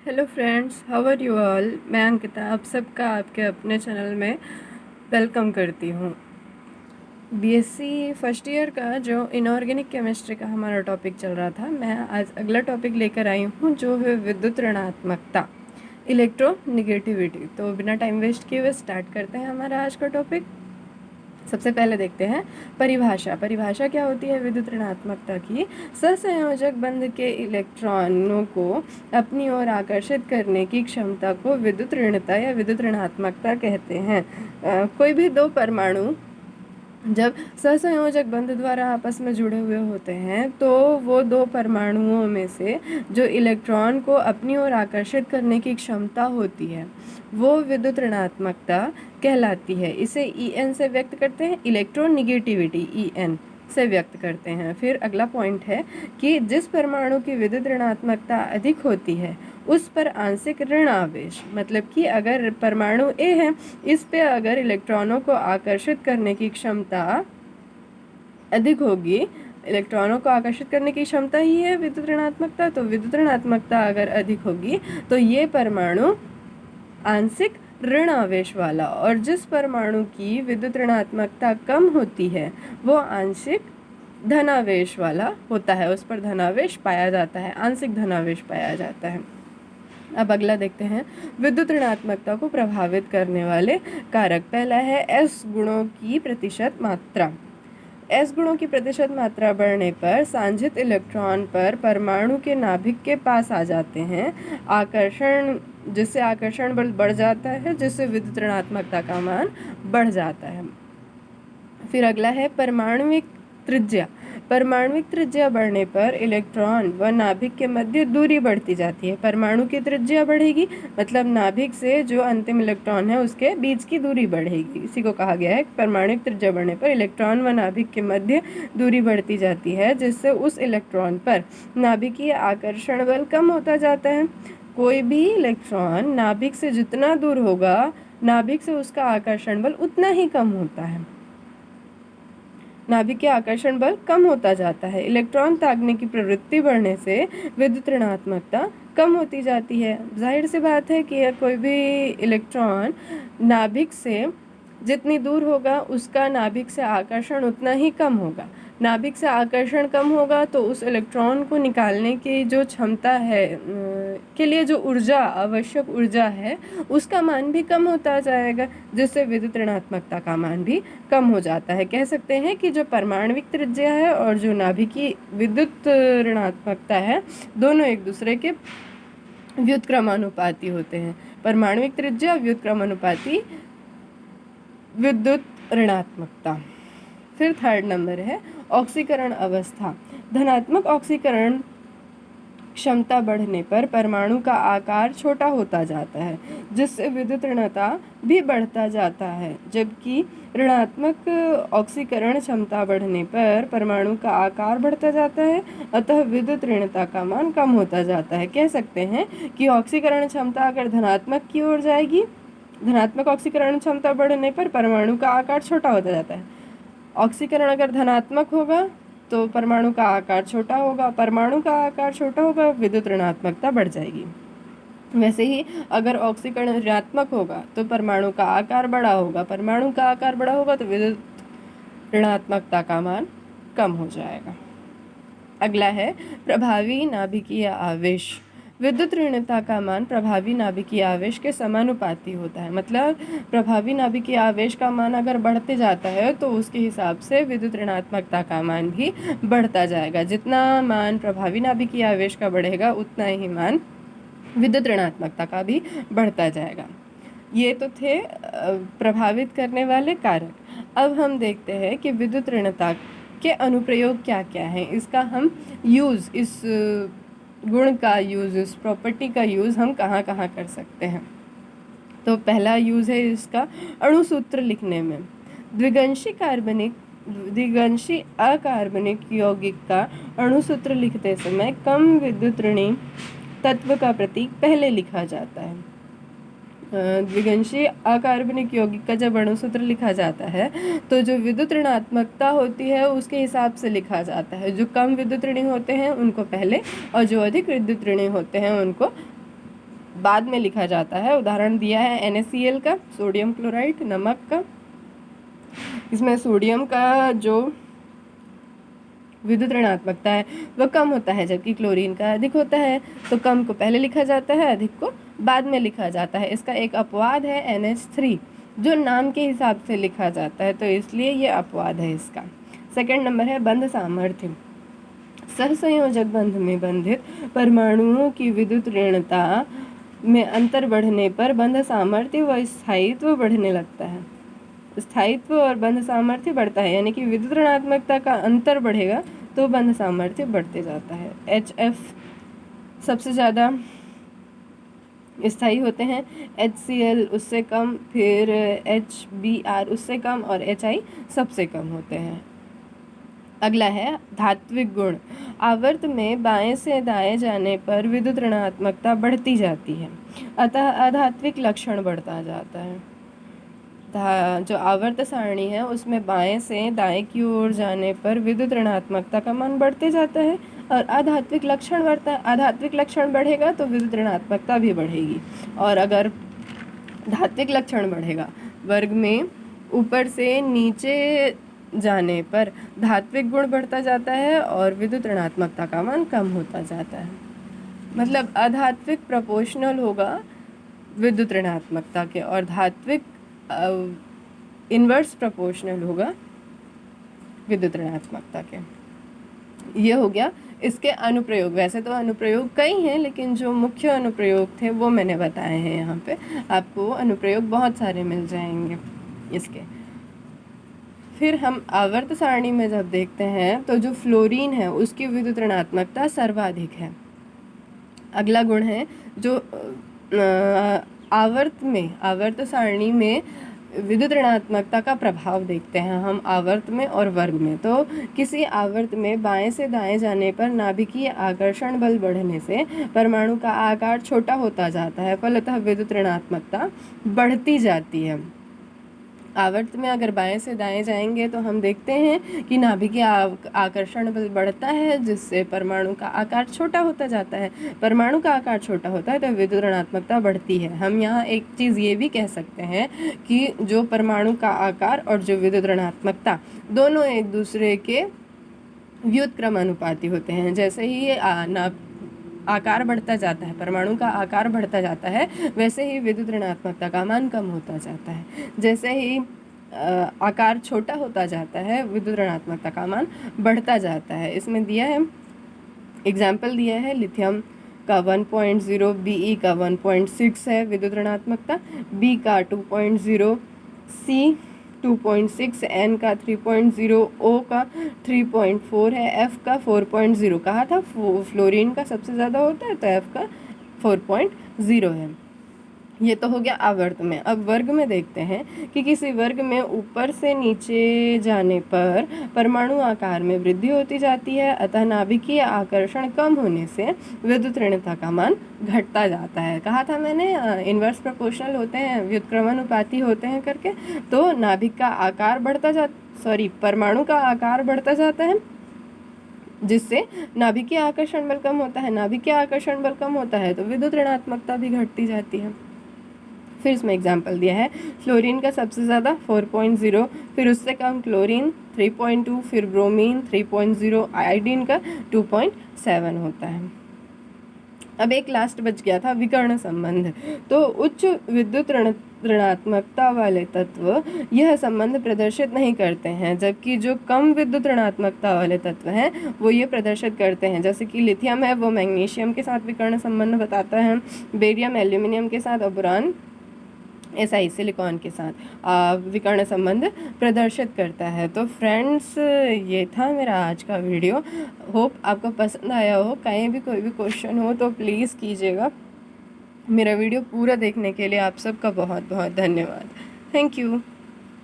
Hello friends, how are you all. मैं अंकिता आप सबका आपके अपने चैनल में वेलकम करती हूँ। बीएससी फर्स्ट ईयर का जो इनऑर्गेनिक केमिस्ट्री का हमारा टॉपिक चल रहा था, मैं आज अगला टॉपिक लेकर आई हूँ जो है विद्युत ऋणात्मकता, इलेक्ट्रोनिगेटिविटी। तो बिना टाइम वेस्ट किए हुए स्टार्ट करते हैं हमारा आज का टॉपिक। सबसे पहले देखते हैं परिभाषा क्या होती है विद्युत ऋणात्मकता की। सहसंयोजक बंध के इलेक्ट्रॉनों को अपनी ओर आकर्षित करने की क्षमता को विद्युत ऋणता या विद्युत ऋणात्मकता कहते हैं। कोई भी दो परमाणु जब सहसंयोजक बंध द्वारा आपस में जुड़े हुए होते हैं तो वो दो परमाणुओं में से जो इलेक्ट्रॉन को अपनी ओर आकर्षित करने की क्षमता होती है वो विद्युत ऋणात्मकता कहलाती है। इसे En से व्यक्त करते हैं, इलेक्ट्रोनिगेटिविटी En से व्यक्त करते हैं। फिर अगला पॉइंट है कि जिस परमाणु की विद्युत ऋणात्मकता अधिक होती है उस पर आंशिक ऋण आवेश, मतलब कि अगर परमाणु ए है, इस पे अगर इलेक्ट्रॉनों को आकर्षित करने की क्षमता अधिक होगी, इलेक्ट्रॉनों को आकर्षित करने की क्षमता ही है विद्युत ऋणात्मकता, तो विद्युत ऋणात्मकता अगर अधिक होगी तो ये परमाणु आंशिक ऋण आवेश वाला, और जिस परमाणु की विद्युत ऋणात्मकता कम होती है वो आंशिक धनावेश वाला होता है, उस पर धनावेश पाया जाता है, आंशिक धनावेश पाया जाता है। अब अगला देखते हैं विद्युत ऋणात्मकता को प्रभावित करने वाले कारक। पहला है एस गुणों की प्रतिशत मात्रा। एस गुणों की प्रतिशत मात्रा बढ़ने पर सांझित इलेक्ट्रॉन पर परमाणु के नाभिक के पास आ जाते हैं, आकर्षण जिससे आकर्षण बल बढ़ जाता है, जिससे विद्युत ऋणात्मकता का मान बढ़ जाता है। फिर अगला है परमाणुविक त्रिज्या। परमाणुविक त्रिज्या बढ़ने पर इलेक्ट्रॉन व नाभिक के मध्य दूरी बढ़ती जाती है। परमाणु की त्रिज्या बढ़ेगी मतलब नाभिक से जो अंतिम इलेक्ट्रॉन है उसके बीच की दूरी बढ़ेगी, इसी को कहा गया है परमाणुविक त्रिज्या बढ़ने पर इलेक्ट्रॉन व नाभिक के मध्य दूरी बढ़ती जाती है, जिससे उस इलेक्ट्रॉन पर नाभिकीय आकर्षण बल कम होता जाता है। कोई भी इलेक्ट्रॉन नाभिक से जितना दूर होगा, नाभिक से उसका आकर्षण बल उतना ही कम होता है, नाभिक के आकर्षण बल कम होता जाता है। इलेक्ट्रॉन तागने की प्रवृत्ति बढ़ने से विद्युत ऋणात्मकता कम होती जाती है। जाहिर सी बात है कि कोई भी इलेक्ट्रॉन नाभिक से जितनी दूर होगा उसका नाभिक से आकर्षण उतना ही कम होगा। नाभिक से आकर्षण कम होगा तो उस इलेक्ट्रॉन को निकालने की जो क्षमता है के लिए जो ऊर्जा आवश्यक ऊर्जा है उसका मान भी कम होता जाएगा, जिससे विद्युत ऋणात्मकता का मान भी कम हो जाता है। कह सकते हैं कि जो परमाणुविक त्रिज्या है और जो नाभिकीय विद्युत ऋणात्मकता है दोनों एक दूसरे के व्युत्क्रमानुपाती होते हैं। परमाणुविक त्रिज्या व्युत्क्रमानुपाती विद्युत ऋणात्मकता। फिर थर्ड नंबर है ऑक्सीकरण अवस्था। धनात्मक ऑक्सीकरण क्षमता बढ़ने पर परमाणु का आकार छोटा होता जाता है, जिससे विद्युत ऋणता भी बढ़ता जाता है, जबकि ऋणात्मक ऑक्सीकरण क्षमता बढ़ने पर परमाणु का आकार बढ़ता जाता है, अतः विद्युत ऋणता का मान कम होता जाता है। कह सकते हैं कि ऑक्सीकरण क्षमता अगर धनात्मक की ओर जाएगी, धनात्मक ऑक्सीकरण क्षमता बढ़ने पर परमाणु का आकार छोटा होता जाता है। ऑक्सीकरण अगर धनात्मक होगा तो परमाणु का आकार छोटा होगा, परमाणु का आकार छोटा होगा, विद्युत ऋणात्मकता बढ़ जाएगी। वैसे ही अगर ऑक्सीकरण ऋणात्मक होगा तो परमाणु का आकार बड़ा होगा, परमाणु का आकार बड़ा होगा तो विद्युत ऋणात्मकता का मान कम हो जाएगा। अगला है प्रभावी नाभिकीय आवेश। विद्युत ऋणता का मान प्रभावी नाभिकीय आवेश के समानुपाती होता है, मतलब प्रभावी नाभिकीय आवेश का मान अगर बढ़ते जाता है तो उसके हिसाब से विद्युत ऋणात्मकता का मान भी बढ़ता जाएगा। जितना मान प्रभावी नाभिकीय आवेश का बढ़ेगा उतना ही मान विद्युत ऋणात्मकता का भी बढ़ता जाएगा। ये तो थे प्रभावित करने वाले कारक। अब हम देखते हैं कि विद्युत ऋणता के अनुप्रयोग क्या क्या हैं, इसका हम यूज़, इस गुण का यूज़, इस प्रॉपर्टी का यूज़ हम कहाँ कहाँ कर सकते हैं। तो पहला यूज़ है इसका अणुसूत्र लिखने में। द्विगंशी अकार्बनिक यौगिक का अणुसूत्र लिखते समय कम विद्युत ऋणी तत्व का प्रतीक पहले लिखा जाता है। द्विगंशी अकार्बनिक यौगिक का जब अणुसूत्र लिखा जाता है तो जो विद्युत ऋणात्मकता होती है उसके हिसाब से लिखा जाता है। जो कम विद्युत ऋणी होते हैं उनको पहले और जो अधिक विद्युत ऋणी होते हैं उनको बाद में लिखा जाता है। उदाहरण दिया है NaCl का, सोडियम क्लोराइड, नमक का। इसमें सोडियम का जो विद्युत ऋणात्मकता है वह कम होता है, जबकि क्लोरीन का अधिक होता है। तो कम को पहले लिखा जाता है, अधिक को बाद में लिखा जाता है। इसका एक अपवाद है NH3, जो नाम के हिसाब से लिखा जाता है, तो इसलिए ये अपवाद है इसका। सेकंड नंबर है बंध सामर्थ्य। सहसंयोजक बंध में बंधित परमाणुओं की विद्युत ऋणता में अंतर बढ़ने पर बंध सामर्थ्य व स्थायित्व बढ़ने लगता है। स्थायित्व और बंध सामर्थ्य बढ़ता है, यानी कि विद्युत ऋणात्मकता का अंतर बढ़ेगा तो बंध सामर्थ्य बढ़ते जाता है। HF सबसे ज़्यादा स्थायी होते हैं, HCl उससे कम, फिर HBr उससे कम और HI सबसे कम होते हैं। अगला है धात्विक गुण। आवर्त में बाएं से दाएं जाने पर विद्युत ऋणात्मकता बढ़ती जाती है, अतः अधात्विक लक्षण बढ़ता जाता है। जो आवर्त सारणी है उसमें बाएं से दाएं की ओर जाने पर विद्युत ऋणात्मकता का मान बढ़ते जाता है और आधात्विक लक्षण बढ़ता है। आधात्विक लक्षण बढ़ेगा तो विद्युत ऋणात्मकता भी बढ़ेगी, और अगर धात्विक लक्षण बढ़ेगा, वर्ग में ऊपर से नीचे जाने पर धात्विक गुण बढ़ता जाता है और विद्युत ऋणात्मकता का मान कम होता जाता है। मतलब अधात्विक प्रोपोर्शनल होगा विद्युत ऋणात्मकता के और धात्विक इन्वर्स प्रोपोर्शनल होगा विद्युत ऋणात्मकता के। ये हो गया इसके अनुप्रयोग। वैसे तो अनुप्रयोग कई हैं, लेकिन जो मुख्य अनुप्रयोग थे वो मैंने बताए हैं। यहाँ पे आपको अनुप्रयोग बहुत सारे मिल जाएंगे इसके। फिर हम आवर्त सारणी में जब देखते हैं तो जो फ्लोरीन है उसकी विद्युत ऋणात्मकता सर्वाधिक है। अगला गुण है जो आवर्त सारणी में विद्युत ऋणात्मकता का प्रभाव देखते हैं हम आवर्त में और वर्ग में। तो किसी आवर्त में बाएं से दाएं जाने पर नाभिकीय आकर्षण बल बढ़ने से परमाणु का आकार छोटा होता जाता है, फलतः विद्युत ऋणात्मकता बढ़ती जाती है। आवर्त में अगर बाएं से दाएं जाएंगे तो हम देखते हैं कि नाभिकीय आकर्षण बल बढ़ता है, जिससे परमाणु का आकार छोटा होता जाता है। परमाणु का आकार छोटा होता है तो विद्युत ऋणात्मकता बढ़ती है। हम यहाँ एक चीज़ ये भी कह सकते हैं कि जो परमाणु का आकार और जो विद्युत ऋणात्मकता दोनों एक दूसरे के व्युत्क्रमानुपाती होते हैं। जैसे ही आकार बढ़ता जाता है, परमाणु का आकार बढ़ता जाता है, वैसे ही विद्युत ऋणात्मकता का मान कम होता जाता है। जैसे ही आकार छोटा होता जाता है, विद्युत ऋणात्मकता का मान बढ़ता जाता है। इसमें दिया है, एग्जाम्पल दिया है, लिथियम का 1.0, Be का 1.6 है विद्युत ऋणात्मकता, B का 2.0, C 2.6, N का 3.0, O का 3.4 है, F का 4.0। कहा था फ्लोरीन का सबसे ज़्यादा होता है, तो F का 4.0 है। ये तो हो गया आवर्त में। अब वर्ग में देखते हैं कि किसी वर्ग में ऊपर से नीचे जाने पर परमाणु आकार में वृद्धि होती जाती है, अतः नाभिकीय आकर्षण कम होने से विद्युत ऋणता का मान घटता जाता है। कहा था मैंने इन्वर्स प्रोपोर्शनल होते हैं, व्युत्क्रमानुपाती होते हैं करके। तो नाभिक का आकार परमाणु का आकार बढ़ता जाता है, जिससे नाभिकीय आकर्षण बल कम होता है। नाभिकीय आकर्षण बल कम होता है तो विद्युत ऋणात्मकता भी घटती जाती है। फिर इसमें एग्जाम्पल दिया है, फ्लोरीन का सबसे ज़्यादा 4.0, फिर उससे कम क्लोरीन 3.2, फिर ब्रोमीन 3.0, आयोडीन का 2.7 होता है। अब एक लास्ट बच गया था, विकर्ण संबंध। तो उच्च विद्युत ऋणात्मकता वाले तत्व यह संबंध प्रदर्शित नहीं करते हैं, जबकि जो कम विद्युत ऋणात्मकता वाले तत्व हैं वो ये प्रदर्शित करते हैं। जैसे कि लिथियम है वो मैग्नीशियम के साथ विकर्ण संबंध बताता है, बेरियम एल्यूमिनियम के साथ और बोरान SI सिलिकॉन के साथ विकर्ण संबंध प्रदर्शित करता है। तो फ्रेंड्स, ये था मेरा आज का वीडियो। होप आपको पसंद आया हो। कहीं भी कोई भी क्वेश्चन हो तो प्लीज़ कीजिएगा। मेरा वीडियो पूरा देखने के लिए आप सबका बहुत बहुत धन्यवाद। Thank you.